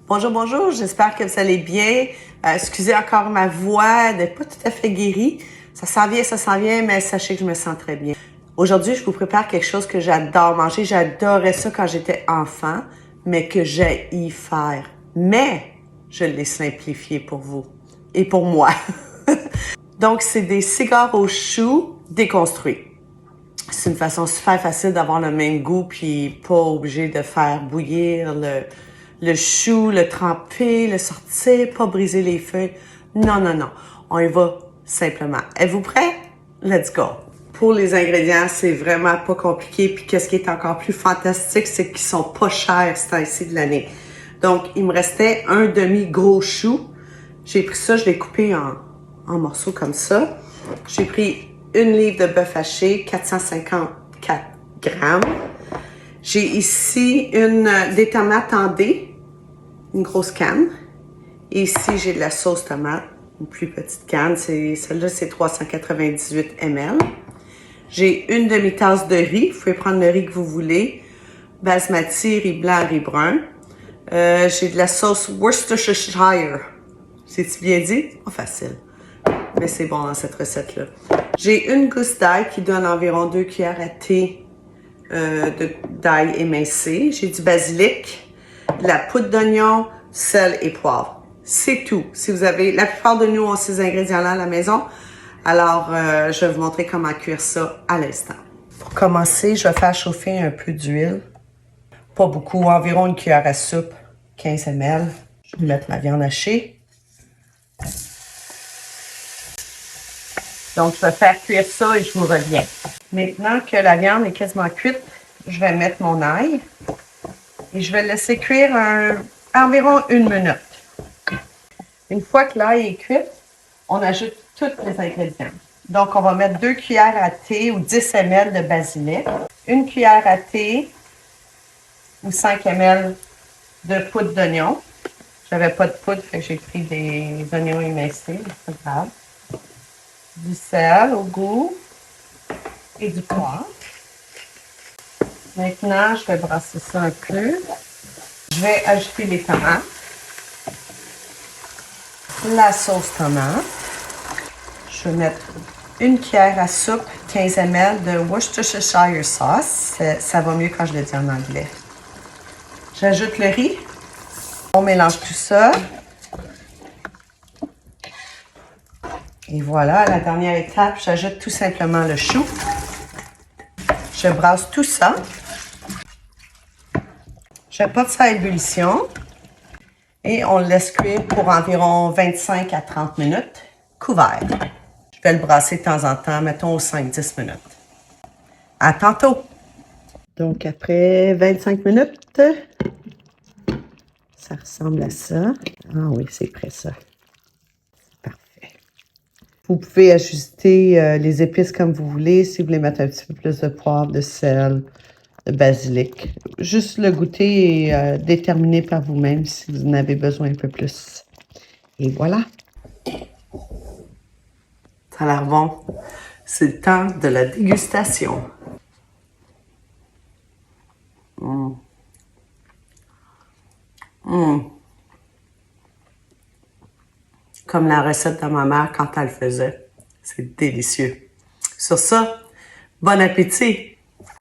Bonjour, bonjour, j'espère que vous allez bien. Excusez encore ma voix, elle n'est pas tout à fait guérie. Ça s'en vient, mais sachez que je me sens très bien. Aujourd'hui, je vous prépare quelque chose que j'adore manger. J'adorais ça quand j'étais enfant, mais que j'ai y faire. Mais je l'ai simplifié pour vous et pour moi. Donc, c'est des cigares aux choux déconstruits. C'est une façon super facile d'avoir le même goût, puis pas obligé de faire bouillir le chou, le tremper, le sortir, pas briser les feuilles. Non, non, non. On y va simplement. Êtes-vous prêts? Let's go! Pour les ingrédients, c'est vraiment pas compliqué. Puis qu'est-ce qui est encore plus fantastique, c'est qu'ils sont pas chers ce temps-ci de l'année. Donc, il me restait un demi-gros chou. J'ai pris ça, je l'ai coupé en morceaux comme ça. J'ai pris une livre de bœuf haché, 454 grammes. J'ai ici des tomates en dés, une grosse canne. Et ici, j'ai de la sauce tomate, une plus petite canne. Celle-là, c'est 398 ml. J'ai une demi-tasse de riz. Vous pouvez prendre le riz que vous voulez. Basmati, riz blanc, riz brun. J'ai de la sauce Worcestershire. C'est-tu bien dit? Pas facile. Mais c'est bon dans cette recette-là. J'ai une gousse d'ail qui donne environ 2 cuillères à thé d'ail émincé. J'ai du basilic, de la poudre d'oignon, sel et poivre. C'est tout. Si vous avez, la plupart de nous ont ces ingrédients-là à la maison. Alors, je vais vous montrer comment cuire ça à l'instant. Pour commencer, je vais faire chauffer un peu d'huile. Pas beaucoup, environ une cuillère à soupe, 15 ml. Je vais mettre ma viande hachée. Donc, je vais faire cuire ça et je vous reviens. Maintenant que la viande est quasiment cuite, je vais mettre mon ail et je vais le laisser cuire environ 1 minute. Une fois que l'ail est cuit, on ajoute tous les ingrédients. Donc, on va mettre 2 cuillères à thé ou 10 ml de basilic, 1 cuillère à thé ou 5 ml de poudre d'oignon. J'avais pas de poudre, fait que j'ai pris des oignons émincés, c'est pas grave. Du sel au goût et du poivre. Maintenant, je vais brasser ça un peu. Je vais ajouter les tomates, la sauce tomate. Je vais mettre une cuillère à soupe, 15 ml de Worcestershire sauce. Ça va mieux quand je le dis en anglais. J'ajoute le riz. On mélange tout ça. Et voilà, à la dernière étape, j'ajoute tout simplement le chou. Je brasse tout ça. Je porte ça à ébullition. Et on le laisse cuire pour environ 25 à 30 minutes, couvert. Je vais le brasser de temps en temps, mettons aux 5-10 minutes. À tantôt! Donc, après 25 minutes, ça ressemble à ça. Ah oui, c'est prêt ça. Vous pouvez ajuster les épices comme vous voulez. Si vous voulez mettre un petit peu plus de poivre, de sel, de basilic. Juste le goûter et déterminer par vous-même si vous en avez besoin un peu plus. Et voilà. Ça a l'air bon. C'est le temps de la dégustation. Comme la recette de ma mère quand elle le faisait. C'est délicieux. Sur ça, bon appétit!